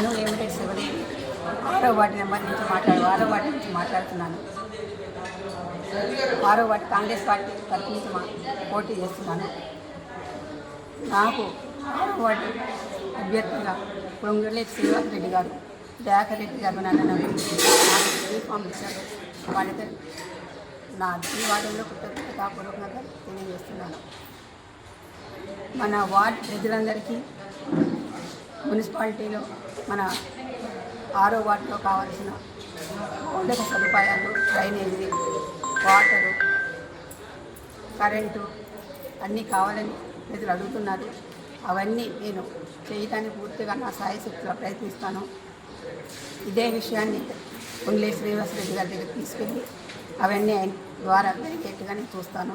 నేను ఏమిటంటే శివదేవి 6వ వార్డు నెంబర్ నుంచి 6వ వార్డు నుంచి మాట్లాడుతున్నాను. 6వ వార్డు కాంగ్రెస్ పార్టీ తరఫు నుంచి పోటీ చేస్తున్నాను. నాకు 6వ వార్డు అభ్యర్థిగా పొంగులేటి శ్రీనివాస్ రెడ్డి గారు, దయాకర్ రెడ్డి గారు నన్ను నాకు యూనిఫామ్ ఇచ్చారు. వాళ్ళిద్దరు నా ఈ వార్డులో కృతజ్ఞతాపూర్వకంగా తెలియజేస్తున్నాను. మన వార్డు ప్రజలందరికీ మున్సిపాలిటీలో మన 6వ వార్డులో కావాల్సిన మౌలిక సదుపాయాలు, డ్రైనేజీ, వాటరు, కరెంటు అన్నీ కావాలని ప్రజలు అడుగుతున్నారు. అవన్నీ నేను చేయడానికి పూర్తిగా నా సాయశక్తిలో ప్రయత్నిస్తాను. ఇదే విషయాన్ని పొంగులేటి శ్రీనివాస్ రెడ్డి గారి దగ్గర తీసుకెళ్ళి అవన్నీ ఆయన ద్వారా జరిగేట్టుగా నేను చూస్తాను.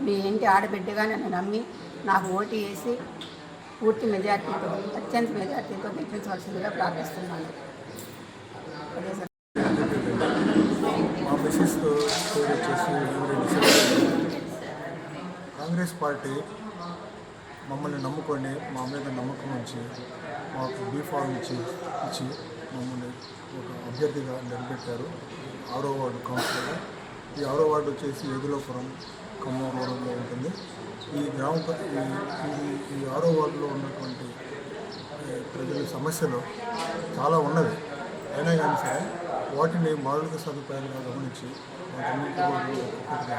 మీ ఇంటి ఆడబిడ్డగా నన్ను నమ్మి నాకు ఓటు వేసి పూర్తి మెజార్టీతో, అత్యంత మెజార్టీతో గెలిపించవలసిందిగా ప్రార్థిస్తున్నాను. మా మిసెస్ పేరు వచ్చేసి కాంగ్రెస్ పార్టీ మమ్మల్ని నమ్ముకొని మా మీద నమ్మకం ఉంచి మాకు బీఫామ్ ఇచ్చి మమ్మల్ని ఒక అభ్యర్థిగా నిలబెట్టారు. 6వ వార్డు కౌన్సిలర్గా. ఈ 6వ వార్డు వచ్చేసి ఎదులాపురం, ఖమ్మం రోడ్లో ఉంటుంది. ఈ 6వ వార్డులో ఉన్నటువంటి ప్రజల సమస్యలు చాలా ఉన్నవి. అయినా కానీ సరే వాటిని మౌలిక సదుపాయాలుగా గమనించి వాటన్నింటి ఒక్కొక్కటిగా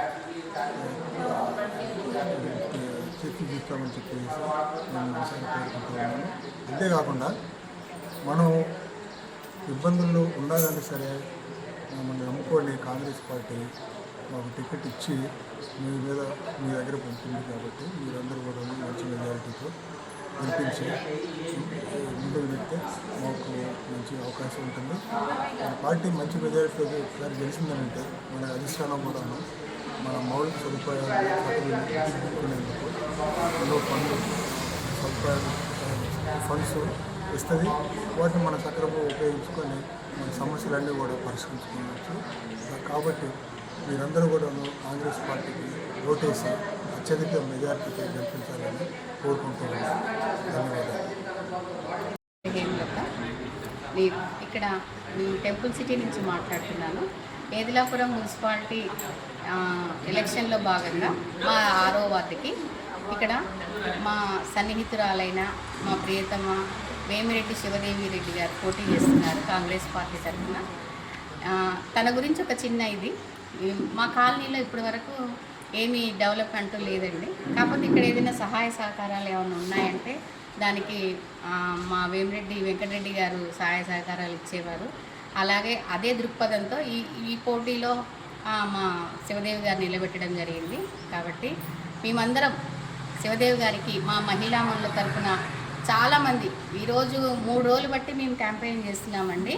తీర్చిదిద్దామని చెప్పేసి నేను విషయాన్ని కోరుకుంటున్నాను. అంతేకాకుండా మనం ఇబ్బందుల్లో ఉన్నా కానీ సరే మమ్మల్ని నమ్ముకొని కాంగ్రెస్ పార్టీ మాకు టికెట్ ఇచ్చి మీ దగ్గర పంపింది కాబట్టి మీరందరూ కూడా మంచి మెజారిటీతో గెలిపించి ముందుకు పెడితే మాకు మంచి అవకాశం ఉంటుంది. మన పార్టీ మంచి మెజారిటీతో ఒకసారి గెలిచిందనంటే మన అధిష్టానం కూడా మన మౌలిక సదుపాయాలు తీర్చుకునేందుకు ఎన్నో ఫండ్స్ ఇస్తుంది. వాటిని మన సక్రమంగా ఉపయోగించుకొని మన సమస్యలన్నీ కూడా పరిష్కరించుకోవచ్చు. కాబట్టి మీరందరూ కూడా కాంగ్రెస్ పార్టీకి ఓటేసి అత్యధిక మెజార్టీతో గెలిపించాలని కోరుకుంటున్నాను. ధన్యవాదాలు. ఇక్కడ టెంపుల్ సిటీ నుంచి మాట్లాడుతున్నాను. ఏదిలాపురం మున్సిపాలిటీ ఎలక్షన్లో భాగంగా మా 6వ వార్డుకి ఇక్కడ మా సన్నిహితురాలైన మా ప్రియతమ వేమిరెడ్డి శివదేవి రెడ్డి గారు పోటీ చేస్తున్నారు కాంగ్రెస్ పార్టీ తరఫున. తన గురించి ఒక చిన్న ఇది, మా కాలనీలో ఇప్పటి వరకు ఏమీ డెవలప్మెంట్ లేదండి. కాకపోతే ఇక్కడ ఏదైనా సహాయ సహకారాలు ఏమైనా ఉన్నాయంటే దానికి మా వేమిరెడ్డి వెంకటరెడ్డి గారు సహాయ సహకారాలు ఇచ్చేవారు. అలాగే అదే దృక్పథంతో ఈ పోటీలో మా శివదేవి గారు నిలబెట్టడం జరిగింది. కాబట్టి మేమందరం శివదేవి గారికి మా మహిళా మనుల తరఫున చాలామంది ఈరోజు 3 రోజులు బట్టి మేము క్యాంపెయిన్ చేస్తున్నామండి.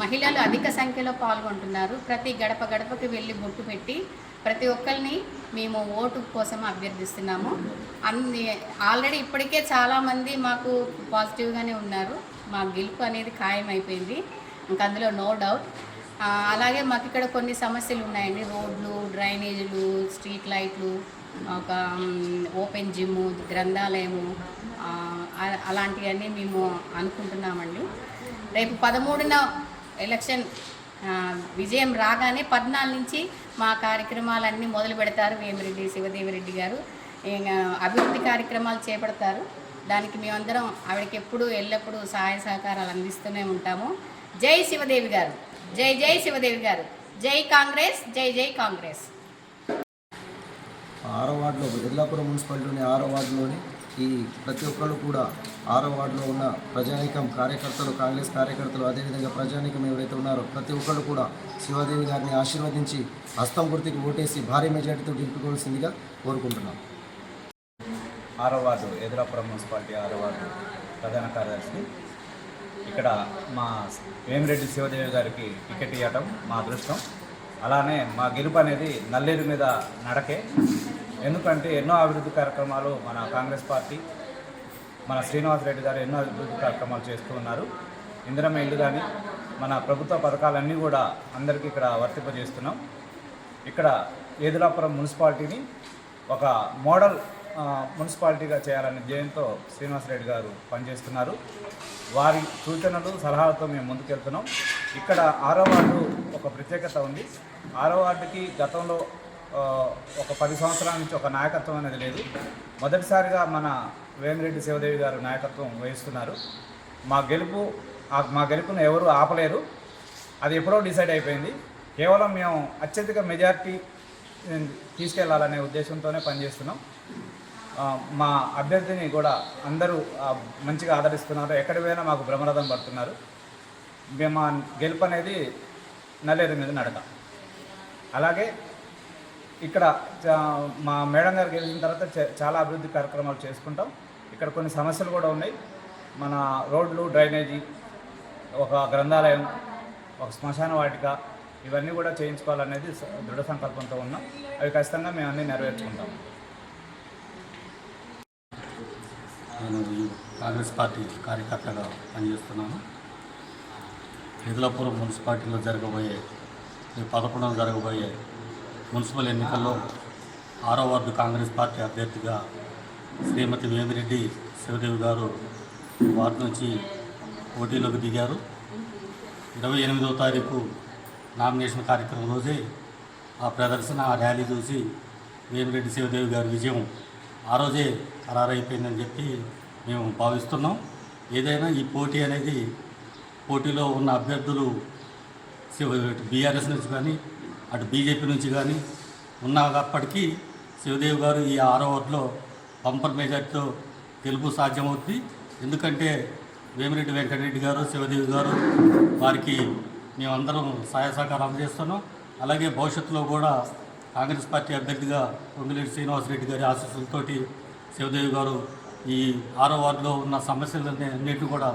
మహిళలు అధిక సంఖ్యలో పాల్గొంటున్నారు. ప్రతి గడపకి వెళ్ళి బొట్టు పెట్టి ప్రతి ఒక్కరిని మేము ఓటు కోసం అభ్యర్థిస్తున్నాము. ఆల్రెడీ ఇప్పటికే చాలామంది మాకు పాజిటివ్గానే ఉన్నారు. మా గెలుపు అనేది ఖాయమైపోయింది, ఇంకా అందులో నో డౌట్. అలాగే మాకు ఇక్కడ కొన్ని సమస్యలు ఉన్నాయండి. రోడ్లు, డ్రైనేజీలు, స్ట్రీట్ లైట్లు, ఒక ఓపెన్ జిమ్, గ్రంథాలయము, అలాంటివన్నీ మేము అనుకుంటున్నామండి. రేపు 13న ఎలక్షన్ విజయం రాగానే 14 నుంచి మా కార్యక్రమాలన్నీ మొదలు పెడతారు వేమిరెడ్డి శివదేవి రెడ్డి గారు. అభివృద్ధి కార్యక్రమాలు చేపడతారు. దానికి మేమందరం ఆవిడకి ఎల్లప్పుడూ సహాయ సహకారాలు అందిస్తూనే ఉంటాము. జై శివదేవి గారు, జై జై శివదేవి గారు, జై కాంగ్రెస్, జై జై కాంగ్రెస్. 6వ వార్డులో ఎదిలాపురం మున్సిపాలిటీలోని 6వ వార్డులోని ఈ ప్రతి ఒక్కరు కూడా 6వ వార్డులో ఉన్న ప్రజానీకం, కార్యకర్తలు, కాంగ్రెస్ కార్యకర్తలు, అదేవిధంగా ప్రజానీకం ఎవరైతే ఉన్నారో ప్రతి ఒక్కరు కూడా శివాదేవి గారిని ఆశీర్వదించి హస్తం గుర్తుకి ఓటేసి భారీ మెజార్టీతో గెలుపుకోవాల్సిందిగా కోరుకుంటున్నాం. 6వ వార్డు ఎదిలాపురం మున్సిపాలిటీ 6వ వార్డు ప్రధాన కార్యదర్శి. ఇక్కడ మా వేమిరెడ్డి శివదేవి గారికి టికెట్ ఇవ్వటం మా అదృష్టం. అలానే మా గెలుపు అనేది నల్లేరు మీద నడకే. ఎందుకంటే ఎన్నో అభివృద్ధి కార్యక్రమాలు మన కాంగ్రెస్ పార్టీ, మన శ్రీనివాస్ రెడ్డి గారు ఎన్నో అభివృద్ధి కార్యక్రమాలు చేస్తూ ఉన్నారు. ఇందిరమ్మ ఇల్లు కానీ మన ప్రభుత్వ పథకాలన్నీ కూడా అందరికీ ఇక్కడ వర్తింపజేస్తున్నాం. ఇక్కడ ఏదిలాపురం మున్సిపాలిటీని ఒక మోడల్ మున్సిపాలిటీగా చేయాలనే ధ్యేయంతో శ్రీనివాస్ రెడ్డి గారు పనిచేస్తున్నారు. వారి సూచనలు సలహాలతో మేము ముందుకెళ్తున్నాం. ఇక్కడ 6వ వార్డు ఒక ప్రత్యేకత ఉంది. 6వ వార్డుకి గతంలో ఒక 10 సంవత్సరాల నుంచి ఒక నాయకత్వం అనేది లేదు. మొదటిసారిగా మన వేమిరెడ్డి శివదేవి గారు నాయకత్వం వహిస్తున్నారు. మా గెలుపును ఎవరు ఆపలేరు. అది ఎప్పుడో డిసైడ్ అయిపోయింది. కేవలం మేము అత్యధిక మెజార్టీ తీసుకెళ్లాలనే ఉద్దేశంతోనే పనిచేస్తున్నాం. మా అభ్యర్థిని కూడా అందరూ మంచిగా ఆదరిస్తున్నారు. ఎక్కడి పోయినా మాకు బ్రహ్మరథం పడుతున్నారు. మా గెలుపు అనేది నల్లేరు మీద నడక. అలాగే ఇక్కడ మా మేడం గారు గెలిచిన తర్వాత చాలా అభివృద్ధి కార్యక్రమాలు చేసుకుంటాం. ఇక్కడ కొన్ని సమస్యలు కూడా ఉన్నాయి. మన రోడ్లు, డ్రైనేజీ, ఒక గ్రంథాలయం, ఒక శ్మశాన వాటిక, ఇవన్నీ కూడా చేయించుకోవాలనేది దృఢ సంకల్పంతో ఉన్నాం. అవి ఖచ్చితంగా మేము అన్నీ నెరవేర్చుకుంటాం. నేను ఈ కాంగ్రెస్ పార్టీ కార్యకర్తగా పనిచేస్తున్నాను. ఎదులాపురం మున్సిపాలిటీలో జరగబోయే 11వ జరగబోయే మున్సిపల్ ఎన్నికల్లో 6వ వార్డు కాంగ్రెస్ పార్టీ అభ్యర్థిగా శ్రీమతి వేమిరెడ్డి శివదేవి గారు వార్డు నుంచి పోటీలోకి దిగారు. 28వ తారీఖు నామినేషన్ కార్యక్రమం రోజే ఆ ప్రదర్శన, ఆ ర్యాలీ చూసి వేమిరెడ్డి శివదేవి గారి విజయం ఆ రోజే ఖరారైపోయిందని చెప్పి మేము భావిస్తున్నాం. ఏదైనా ఈ పోటీ అనేది, పోటీలో ఉన్న అభ్యర్థులు బీఆర్ఎస్ నుంచి కానీ అటు బీజేపీ నుంచి కానీ ఉన్నప్పటికీ శివదేవి గారు ఈ 6వ వార్డులో బంపర్ మెజార్టీతో గెలుపు సాధ్యమవుతుంది. ఎందుకంటే వేమిరెడ్డి వెంకటరెడ్డి గారు, శివదేవి గారు, వారికి మేమందరం సహాయ సహకారం అందజేస్తున్నాం. అలాగే భవిష్యత్తులో కూడా కాంగ్రెస్ పార్టీ అభ్యర్థిగా పొంగులేటి శ్రీనివాసరెడ్డి గారి ఆశీస్సులతోటి శివదేవి గారు ఈ 6వ వార్డులో ఉన్న సమస్యలన్నింటినీ కూడా,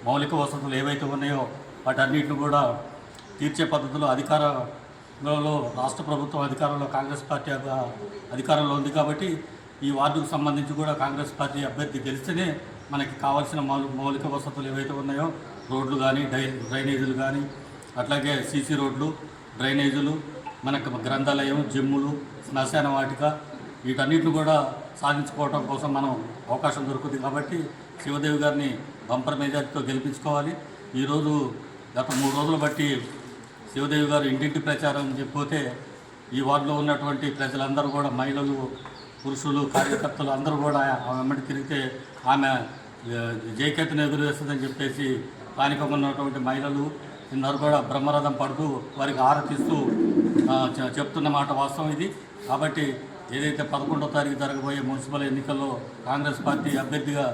మౌలిక వసతులు ఏవైతే ఉన్నాయో వాటన్నిటిని కూడా తీర్చే పద్ధతిలో అధికారంలో, రాష్ట్ర ప్రభుత్వం అధికారంలో, కాంగ్రెస్ పార్టీ అధికారంలో ఉంది. కాబట్టి ఈ వార్డుకు సంబంధించి కూడా కాంగ్రెస్ పార్టీ అభ్యర్థి గెలిస్తేనే మనకి కావాల్సిన మౌలిక వసతులు ఏవైతే ఉన్నాయో, రోడ్లు కానీ, డ్రైనేజీలు కానీ, అట్లాగే సీసీ రోడ్లు, డ్రైనేజీలు, మనకు గ్రంథాలయం, జిమ్ములు, శ్మశాన వాటిక, వీటన్నిటిని కూడా సాధించుకోవడం కోసం మనం అవకాశం దొరుకుతుంది. కాబట్టి శివదేవి గారిని బంపర్ మెజార్టీతో గెలిపించుకోవాలి. ఈరోజు గత 3 రోజులు బట్టి శివదేవి గారు ఇంటింటి ప్రచారం చెప్పిపోతే ఈ వార్డులో ఉన్నటువంటి ప్రజలందరూ కూడా, మహిళలు, పురుషులు, కార్యకర్తలు అందరూ కూడా ఆమె వెంబడి తిరిగితే ఆమె జైకెత్తును ఎగురవేస్తుందని చెప్పేసి స్థానికంగా ఉన్నటువంటి మహిళలు అందరూ కూడా బ్రహ్మరథం పడుతూ వారికి ఆరతిస్తూ చెప్తున్న మాట వాస్తవం ఇది. కాబట్టి ఏదైతే 11వ తారీఖు జరగబోయే మున్సిపల్ ఎన్నికల్లో కాంగ్రెస్ పార్టీ అభ్యర్థిగా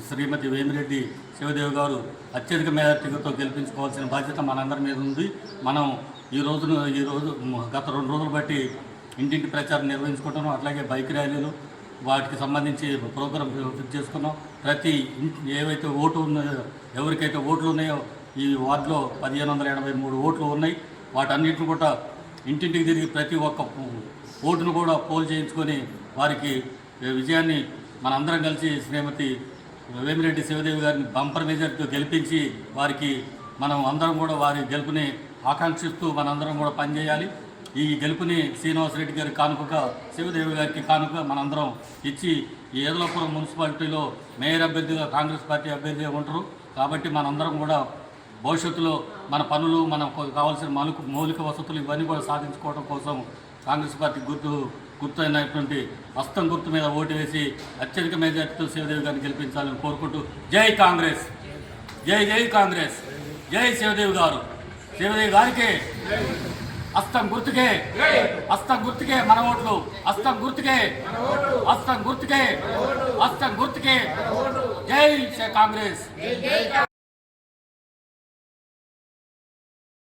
శ్రీమతి వేమిరెడ్డి శివదేవి గారు అత్యధిక మెజార్టీతో గెలిపించుకోవాల్సిన బాధ్యత మనందరి మీద ఉంది. మనం ఈరోజు గత 2 రోజులు బట్టి ఇంటింటి ప్రచారం నిర్వహించుకుంటున్నాం. అట్లాగే బైక్ ర్యాలీలు, వాటికి సంబంధించి ప్రోగ్రాం ఫిక్స్ చేసుకున్నాం. ప్రతి ఏవైతే ఓటు ఉన్నాయో, ఎవరికైతే ఓట్లు ఉన్నాయో, ఈ వార్డులో 1583 ఓట్లు ఉన్నాయి. వాటన్నిటిని కూడా ఇంటింటికి తిరిగి ప్రతి ఒక్క ఓటును కూడా పోల్ చేయించుకొని వారికి విజయాన్ని మనందరం కలిసి శ్రీమతి వేమిరెడ్డి శివదేవి గారిని బంపర్ మెజార్టీతో గెలిపించి వారికి మనం అందరం కూడా వారి గెలుపుని ఆకాంక్షిస్తూ మనందరం కూడా పనిచేయాలి. ఈ గెలుపుని శ్రీనివాసరెడ్డి గారి కానుకగా, శివదేవి గారికి కానుకగా మనందరం ఇచ్చి ఈ ఏదలాపురం మున్సిపాలిటీలో మేయర్ అభ్యర్థిగా కాంగ్రెస్ పార్టీ అభ్యర్థిగా ఉంటారు. కాబట్టి మనందరం కూడా భవిష్యత్తులో మన పనులు, మనకు కావాల్సిన మౌలిక వసతులు ఇవన్నీ కూడా సాధించుకోవడం కోసం కాంగ్రెస్ పార్టీ గుర్తు అయినటువంటి హస్తం గుర్తు మీద ఓటు వేసి అత్యధిక మెజార్టీతో శివదేవి గారిని గెలిపించాలని కోరుకుంటూ, జై కాంగ్రెస్, జై జై కాంగ్రెస్, జై శివదేవి గారు, శివదేవి గారికి హస్తం గుర్తుకే, హస్తం గుర్తుకే మన ఓట్లు, హస్తం గుర్తుకే, హస్తం గుర్తుకే, హస్తం గుర్తుకే, జై కాంగ్రెస్.